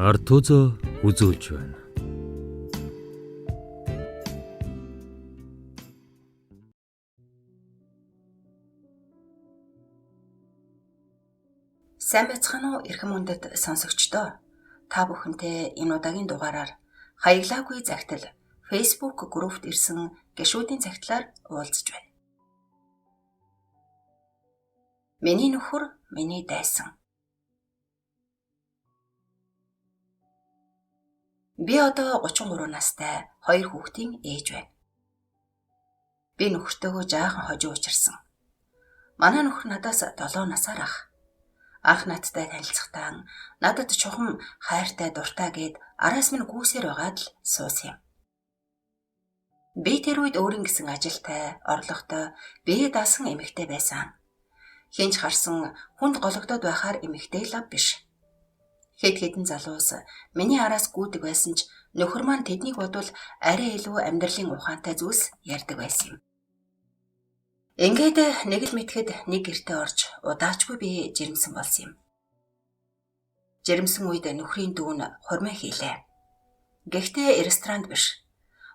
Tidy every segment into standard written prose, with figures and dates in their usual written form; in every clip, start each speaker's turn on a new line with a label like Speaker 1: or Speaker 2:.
Speaker 1: ард түзөө үзүүлж байна.
Speaker 2: Сайн байцгаана уу эрхэм үндэт сонсогчдоо. Та бүхэнтэй энэ удаагийн дугаараар хаяглаагүй захидал Facebook группт ирсэн гишүүдийн захидлаар уулзж байна. Миний нөхөр, миний дайсан. Би одоо 33 настай 2 хүүхдийн ээж байна. Би нөхөртөөгөө жаахан хожуу учирсан. Манай нөхөр надаас 7 насаар ах. Анх надтай танилцахдаа надад чухам хайртай дуртай гэд араас минь гүйсээр байгаад л суусан юм. Би тэр үед өөрийн гэсэн ажилтай, орлоготой, бие даасан эмэгтэй байсан. Хинч харсан хүнд гологдоод байхаар эмэгтэй лав биш. Хэд хэдэн залуус миний араас гүйдэг байсан ч нөхөр маань тэднийг бодвол арай илүү амьдралын ухаантай зүйлс ярьдаг байсан юм. Ингээд нэг л мэтгэд нэг гэртээ орж удаачгүй би жирэмсэн болсон юм. Жирэмсэн үед нөхрийн дүүн хурмаа хийлээ. Гэхдээ ресторанд биш.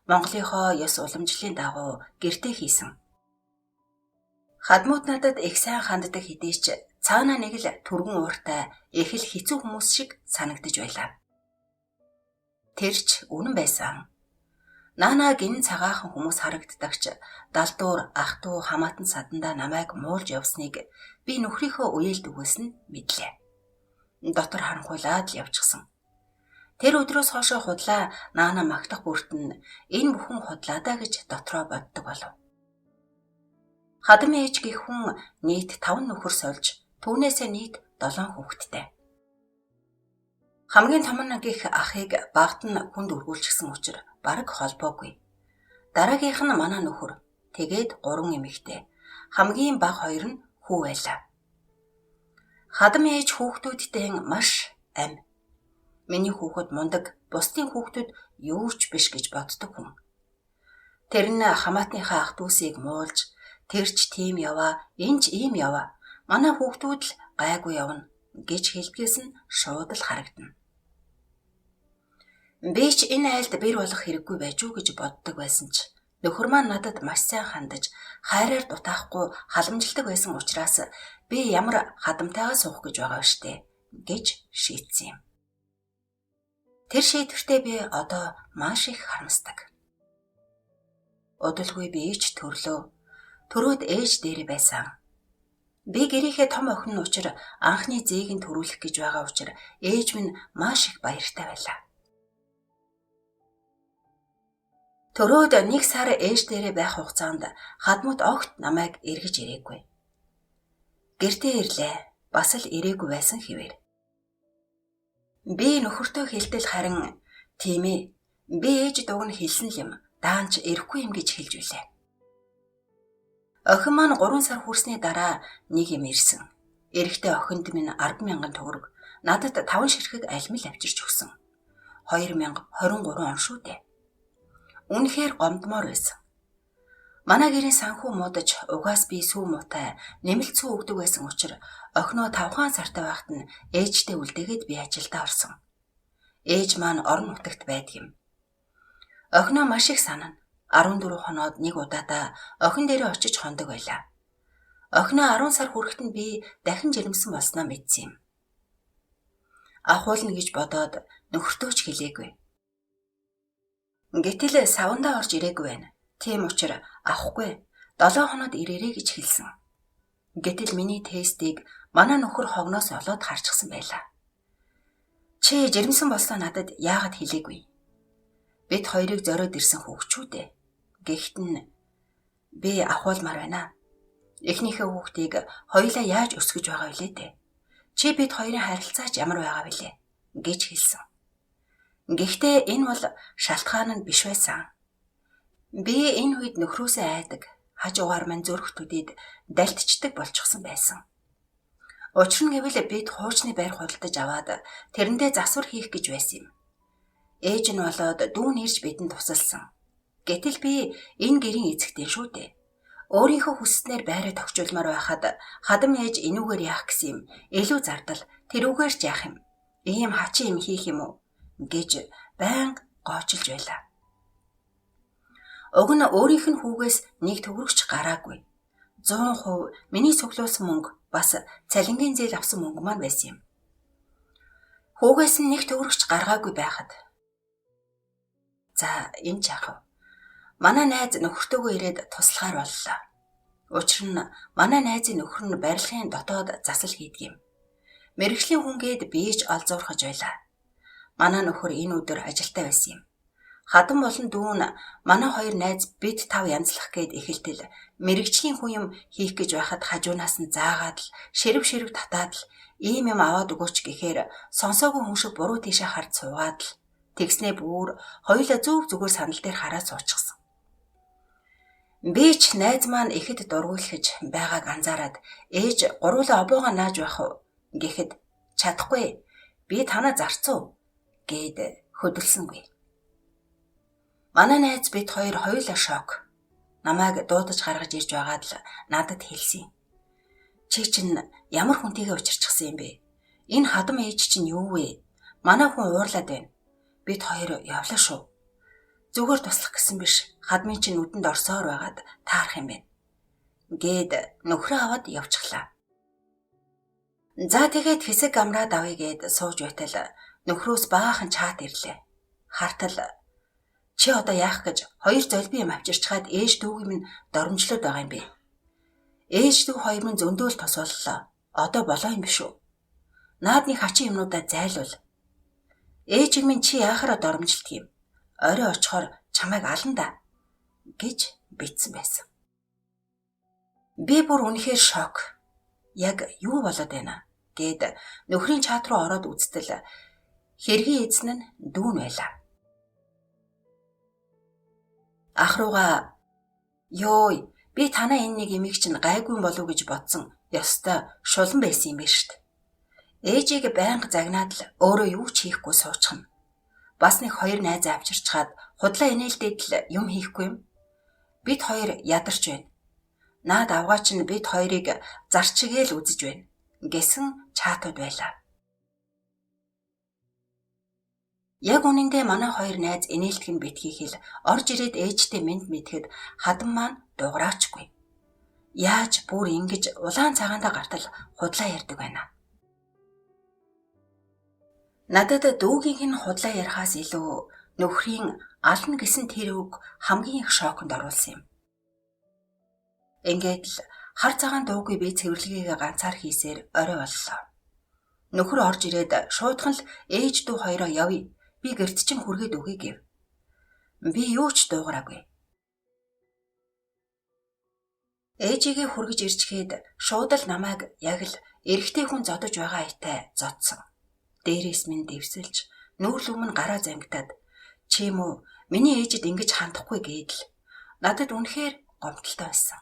Speaker 2: Монголынхоо ёс уламжлалын дагуу гэртээ хийсэн. Хадмууд надад их сайн ханддаг хэдий ч цаана нэг л түргэн ууртай их л хэцүү хүмүүс шиг санагдаж байлаа. Тэр ч үнэн байсан. Наана гин цагаахан хүмүүс харагддагч далдуур, ах トゥ хамаатан садандаа намайг муулж явсныг би нөхрийнхөө үеэлд өгөөс нь мэдлээ. Дотор харанхуйлаад л явчихсан. Тэр өдрөөс хойш худлаа наана магтах бүртэн энэ бүхэн худлаадаа гэж дотроо боддог болов. Хадам ээж гэх хүн нийт 5 нөхөр сольж түүнээсээ нийт 7 хүүхэдтэй. Хамгийн том нь гих ахыг багт нь хүнд өргүүлчихсэн учраас бараг холбоогүй. Дараагийнх нь манай нөхөр. Тэгээд 3 эмэгтэй. Хамгийн бага 2 нь хүү байлаа. Хадам ээж хүүхдүүдтэй маш ам. Миний хүүхэд мундаг, бусдын хүүхдүүд юу ч биш гэж боддог хүн. Тэр нь хамаатныхаа ах дүүсийг муулж, тэр ч тийм яваа, энэ ч ийм яваа. Манай хүүхдүүд л гайгүй явна гэж хэлдгээс нь шууд л харагдана. Би ч энэ айлд бэр болох хэрэггүй байж юу гэж боддог байсан ч нөхөр маань надад маш сайн хандаж хайраар дутаахгүй халамжилдаг байсан учраас би ямар хадамтайгаа суух гэж байгаа штэ гэж шийдсэн юм. Тэр шийдвэртээ би одоо маш их харамсдаг. Удалгүй би ч төрөөд ээж дээр байсан. Би гэрийнхээ том охин нь учраа анхны зээг нь төрүүлэх гэж байгаа учраас ээж минь маш их баяртай байлаа. Төрөөд 1 сар ээж дээрээ байх хугацаанд хадмууд огт намайг эргэж ирээгүй. Гэртээ ирлээ, бас л ирээгүй байсан хэвээр. Би нөхөртөө хэлтэл харин тийм ээ, би ээж дууг нь хэлсэн л юм, даанч ирэхгүй юм гэж хэлж үлээ. Охин маань 3 сар хүрсний дараа нэг юм ирсэн. Эрэхтэй охинд минь 10,000 төгрөг, надад 5 ширхэг альмил авчирч өгсөн. 2023 он шүү дээ. Үнэхээр гомдмоор байсан. Манай гэрийн санхүү муудаж угаас би сүү муутай нэмэлт сүү өгдөг байсан учраас охиноо 5 сартай байхад нь ээжтэй үлдээгээд би ажилдаа орсон. Ээж маань орон нутагт байдаг юм. Охиноо маш их санана. 14 хоноод нэг удаадаа охин дээрээ очиж хондог байлаа. Охиноо 10 сар хүрэхэд нь би дахин жирэмсэн болсноо мэдсэн юм. Ахуулна гэж бодоод нөхөртөө ч хэлээгүй. Гэтэл савандаа орж ирээгүй байна. Тийм учраас авахгүй 7 хоноод ирээрэй гэж хэлсэн. Гэтэл миний тестийг манай нөхөр хогноос олоод харчихсан байлаа. Чи жирэмсэн болсноо надад яагаад хэлээгүй? Бид хоёрыг зориод ирсэн хүүхчүүд ээ. Гэхдээ би ахуулмаар байна. Эхнийхээ хүүхдийг хоёулаа яаж өсгөж байгаа вэ дээ? Чи бид хоёрын харилцаа ч ямар байгаа вэ гэж хэлсэн. Гэхдээ энэ бол шалтгаан нь биш байсан. Би энэ үед нөхрөөсөө айдаг, хажуугаар мань зөрөгтүүдэд далтчдаг болчихсон байсан. Учир нь гэвэл бид хуучны байр худалдаж аваад тэрэндээ засвар хийх гэж байсан юм. Ээж нь болоод дүүн ирж бидэнд тусалсан. Гэтэл би энэ гэрийн эзэгтэй шүү дээ. Өөрийнхөө хүсснээр байраа тогтчулмаар байхад хадам ээж энүүгээр яах гэсэн юм. Илүү зардал тэрүүгээр ч яах юм. Ийм хачин юм хийх юм уу? гэж байнга гоочилж байлаа. Уг нь өөрийнх нь хүүгээс нэг төгрөгч гараагүй. 100% миний цуглуулсан мөнгө бас цалингийн зээл авсан мөнгө маань байсан юм. Хүүгээс нь нэг төгрөгч гаргаагүй байхад за энэ жаах. Манай найз нөхөртөөгөө ирээд туслахаар боллоо. Учир нь манай найзын нөхөр нь барилгын дотоод засал хийдэг юм. Мэргэжлийн хүн гээд бийж олзуурхаж байлаа. Манай нөхөр энэ өдөр ажилдаа байсан юм. Хадам болон дүүн манай хоёр найз бид тав янзлах гээд эхэлтэл мэргэжлийн хүн юм хийх гэж байхад хажуунаас нь заагаад л ширв татаад л ийм юм аваад өгөөч гэхээр сонсоогүй хүн шиг буруу тийшээ харж суугаад л тэгснээ бүр хоёулаа зүгээр санал дээр хараад суучихсан. Би ч найз маань ихэд дургуйлахж байгааг анзаараад ээж гуруула обоогоо нааж байх уу гэхэд чадахгүй би танаа зарцуу гээд хөдөлсөнгүй. Манай найз бид хоёр хоёулаа шок. Намайг дуудаж гаргаж ирж байгаад л надад хэлсэн. Чи чинь ямар хүнтэйгээ учирчихсан юм бэ? Энэ хадам ээж чинь юу вэ? Манай хүн уурлаад байна. Бид хоёр явлаа шүү. Зүгээр туслах гэсэн биш. Хадмын чинь нүдэнд орсоор байгаад таарах юм байна. Гээд нөхрөө аваад явчихлаа. За тэгээд хэсэг амраад авъя гээд сууж байтал нөхрөөс баахан чат ирлээ. Хартал чи одоо яах гэж хоёр золби юм авчирчхаад ээж дүүгийн минь доромжлоод байгаа юм бэ? Ээж дүү хоёр минь зөндөөл тусваллаа. Одоо болоо юм биш үү? Наадны хачин юмнуудаа зайлуул. Ээжиг минь чи яахаараа доромжилт юм? Орой очихоор чамайг алан да гэж битсэн байсан. Би бүр үнэхээр шок. Яг юу болоод байна гэд нөхрийн чат руу ороод үзтэл хэргийн эзэн нь дүүн байлаа. Ах руугаа ёй би танаа энэ нэг эмийг чинь гайгүй болов гэж бодсон. Ёстой шулан байсан юм байна штт. Ээжийг байнга загнаад л өөрөө юу ч хийхгүй суучхна. Бас нэг хоёр найз авчирчхаад худлаа инээлдээд л юм хийхгүй юм. Бид хоёр ядарч байна. Наад авгаа чинь бид хоёрыг зарчигээл үзэж байна гэсэн чатууд байлаа. Яг үнэндээ манай хоёр найз инээлтг нь битгийхэл орж ирээд ээжтэй мэд мэдхэд хадам маань дуграачгүй. Яаж бүр ингэж улаан цагаандаа гартал худлаа ярьдаг байна. Надад дүүгийнх нь худлаа ярихаас илүү нөхрийн ална гэсэн тэр үг хамгийн их шоконд оруулсан юм. Ингээд л хар цагаан дуугүй би цэвэрлэгээ ганцаар хийсээр орой боллоо. Нөхөр орж ирээд шуудхан л ээж дүү хоёроо явъя. Би гэрт чинь хүргээд өгье гэв. Би юу ч дуугараагүй. Ээжигээ хүргэж ирчгээд шууд л намайг яг л эрэгтэй хүн зодож байгаа айтай зодсон. Дээрээс минь дэвсэлж нүүр лүмэн гараа зангитаад чи юм уу миний ээжэд ингэж хандахгүй гэдэл надад үнэхээр гомдолтой байсан.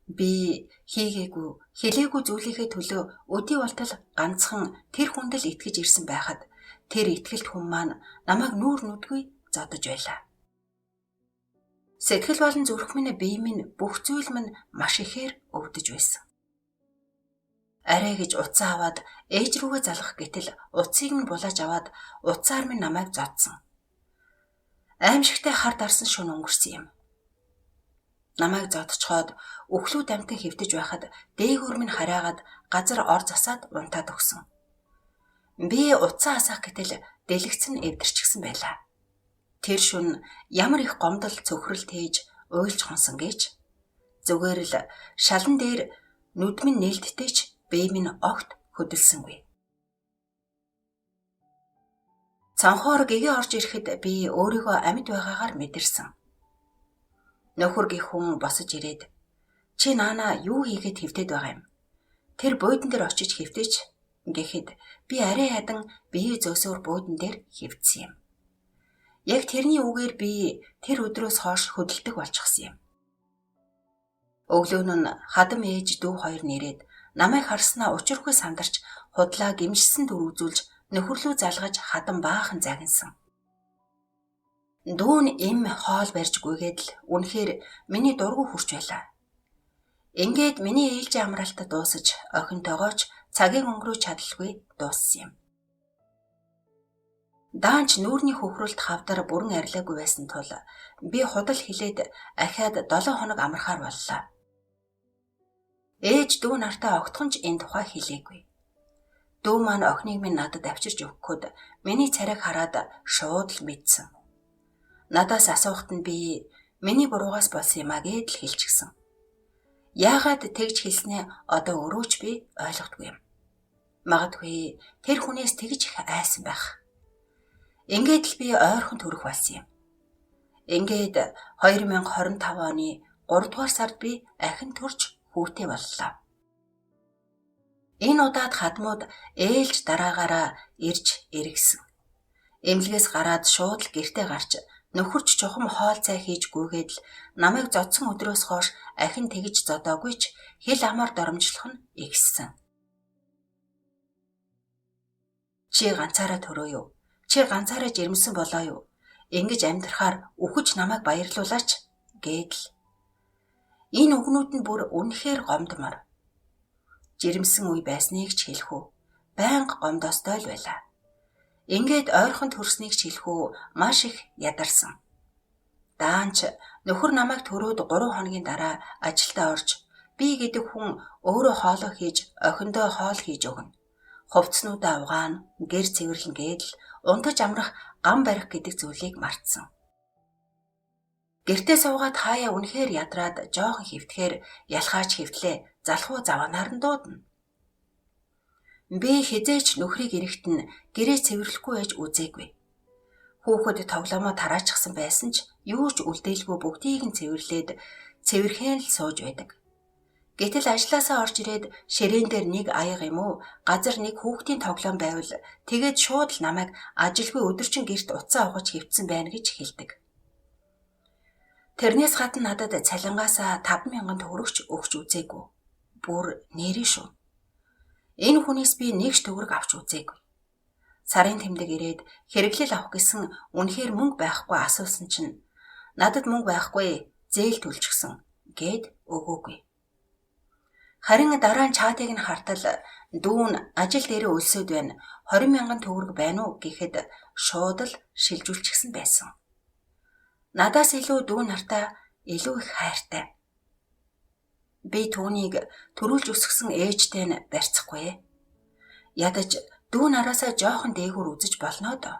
Speaker 2: Би хийгээгүй хэлээгүй зүйлийнхээ төлөө өдий болтол ганцхан тэр хүнд л итгэж ирсэн байхад тэр итгэлт хүн маань намайг нүүр нүдгүй зодож байлаа. Сэтгэл болон зүрх минь бие минь бүх зүйл минь маш ихээр өвдөж байсан. Арай гэж утсаа аваад ээж рүүгээ залгах гэтэл утсыг минь булааж аваад утсаар минь намайг зодсон. Аимшигтай хар дарсан шөнө өнгөрсөн юм. Намайг зодчхоод өглөө дамтан хэвтэж байхад дээгүүр минь хараагаад газар ор засаад унтаад өгсөн. Би утсаа асаах гэтэл дэлгэцэн эвдэрчихсэн байлаа. Тэр шөнө ямар их гомдол цөхрөл тээж уйлж хонсон гэж зүгээр л шалан дээр нүд минь нээлттэйч бие минь огт хөдөлсөнгүй. Цанхоор гэгээ орж ирэхэд би өөрийгөө амьд байгаагаар мэдэрсэн. Нөхөр гих хүн босож ирээд чи наана юу хийгээд хэвтээд байгаа юм? Тэр буудан дээр очиж хэвтэж гэхэд би арай ядан бие зөөсөөр буудан дээр хэвтсэн юм. Яг тэрний үгээр би тэр өдрөөс хойш хөдөлдөг болчихсон юм. Өглөөн нь хадам ээж дүү хоёр нэрээд намайг харснаа учиргүй сандарч худлаа гимшсэн төр үзүүлж нөхөрлөө залгаж хадам баахан загинсан. Дүүн эм хоол барьж гүйгээд л үнэхээр миний дургүй хурч байлаа. Ингээд миний ээлжийн амралтад дуусаж охинтойгооч цагийг өнгөрөөж чадалгүй дууссан юм. Даанч нүүрний хөхрөлт хавдар бүрэн арилаагүй байсан тул би худал хилээд ахиад 7 хоног амархаар боллоо. Ээж дүү нартаа огтхон ч энэ тухай хэлээгүй. Дүү маань охиныг минь надад авчирч өгөхөд миний царайг хараад шууд л мэдсэн. Надаас асуухад нь би миний буруугаас болсон юм а гэд л хэлчихсэн. Яагаад тэгж хэлснээ одоо өөрөө ч би ойлгохгүй юм. Магадгүй тэр хүнээс тэгж их айсан байх. Ингээд л би ойрхон төрөх болсон юм. Ингээд 2025 оны 3 дугаар сард би ахин төрж хүүтэй боллоо. Энэ удаад хадмууд ээлж дараагаараа ирж эргэсэн. Эмнэлгээс гараад шууд л гэртээ гарч нөхөрч чухам хоол цай хийж гүйгээд л намайг зодсон өдрөөс хойш ахин тэгж зодоогүй ч хэл амаар доромжлох нь игссэн. Чи ганцаараа төрөө юу? Чи ганцаараа жирэмсэн болоо юу? Ингэж амьдрахаар үхэж намайг баярлуулаач гэдэл. Энэ үгнүүд нь бүр үнэхээр гомдмор. Жирэмсэн үе байсныг ч хэлэх үү? Байнга гомдостой л байлаа. Ингээд ойрхон төрснийг ч хэлэх үү? Маш их ядарсан. Даанч нөхөр намайг төрөөд 3 хоногийн дараа ажилдаа орж би гэдэг хүн өөрөө хоолоо хийж охиндоо хоол хийж өгнө. Хувцснуудаа угаана, гэр цэвэрлэн гэдэл унтаж амрах гам барих гэдэг зүйлийг мартсан. Гэртээ суугаад хаяа үнэхээр ядраад жоохон хөвтөхээр ялхаач хөвтлээ залхуу заванаар нь дуудана. Би хизээч нөхрийг эрэхтэн гэрээ цэвэрлэхгүй байж үзээгүй. Хүүхэд тоглоомоо тараачихсан байсан ч юу ч үлдээлгүй бүгдийг нь цэвэрлээд цэвэрхэн л сууж байдаг. Гэтэл ажлаасаа орж ирээд ширээн дээр нэг аяга юм уу газар нэг хүүхдийн тоглоом байвал тэгээд шууд л намайг ажилгүй өдөржин гэрт уцаа угаж хөвцсөн байна гэж хэлдэг. Тэрнээс гадна надад цалингаасаа 5,000 төгрөгч өгч үзээгүй. Бүр нэрээ шүү. Энэ хүнээс би нэгч төгрөг авч үзээгүй. Сарын тэмдэг ирээд хэрэглэл авах гэсэн үнэхээр мөнгө байхгүй асуусан чинь надад мөнгө байхгүй зээл төлчихсөн гэд өгөөгүй. Харин дараа нь чатыг нь хартал дүүн ажил дээрээ өлсөд байна 20,000 төгрөг байна уу гэхэд шууд л шилжүүлчихсэн байсан. Надаас илүү дүү нартаа илүү их хайртай. Би түүнийг төрүүлж өсгсөн ээжтэй нь барьцахгүй. Ядаж дүү нараасаа жоохон дээгүүр үзэж болно доо.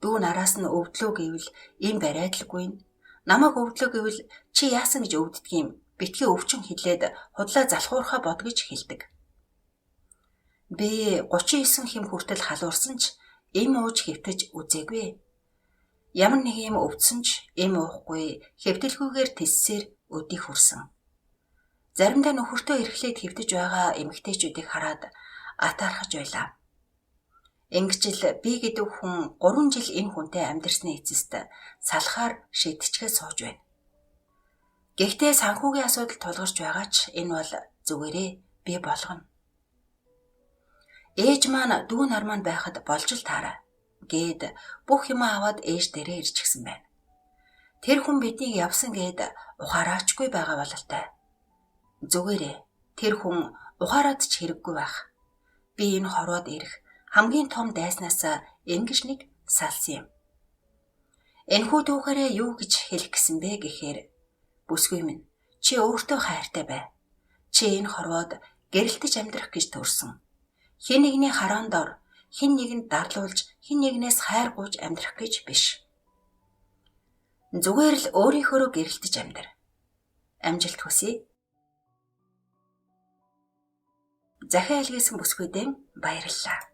Speaker 2: Дүү нараас нь өвдлөө гэвэл им барайдалгүй. Намайг өвдлөө гэвэл чи яасан гэж өвддөг юм. Битгий өвчин хилээд худлаа залхуурхаа бод гэж хэлдэг. Би 39 хэм хүртэл халуурсан ч им ууж хэвтэж үзээгүй. Ямар нэг юм өвдсөн ч им уухгүй хэвтэлгүйгээр тэссээр өдийг хүрсэн. Заримдаа нөхөртөө эрхлээд хэвтэж байгаа эмэгтэйчүүдийг хараад атаархаж байлаа. Ингэжл би гэдэг хүн 3 жил энэ хүнтэй амьдэрсний эцэст салхаар шидчихээ сууж байна. Гэхдээ санхүүгийн асуудал тулгарч байгаа ч энэ бол зүгээрээ би болгоно. Ээж маань дүү нар маань байхад болж л таараа гэд бүх юм аваад ээж дээрээ ирчихсэн байна. Тэр хүн биднийг явсан гэд ухаараачгүй байгаа бололтой. Зүгээрээ тэр хүн ухаарад ч хэрэггүй байх. Би энэ хорвоод ирэх хамгийн том дайснаас ингэж нэг салсан юм. Энэхүү түүхээрээ юу гэж хэлэх гэсэн бэ гэхээр бүсгүй минь чи өөртөө хайртай бай. Чи энэ хорвоод гэрэлтэж амьдрах гэж төрсөн. Хэн нэгний хараан дор, хэн нэгэнд дарлуулж, хэн нэгнээс хайр гуйж амьдрах гэж биш. Зүгээр л өөрийнхөө гэрэлтэж амьдр. Амжилт хүсье. Захиа илгээсэн бүсгүйдээ баярлалаа.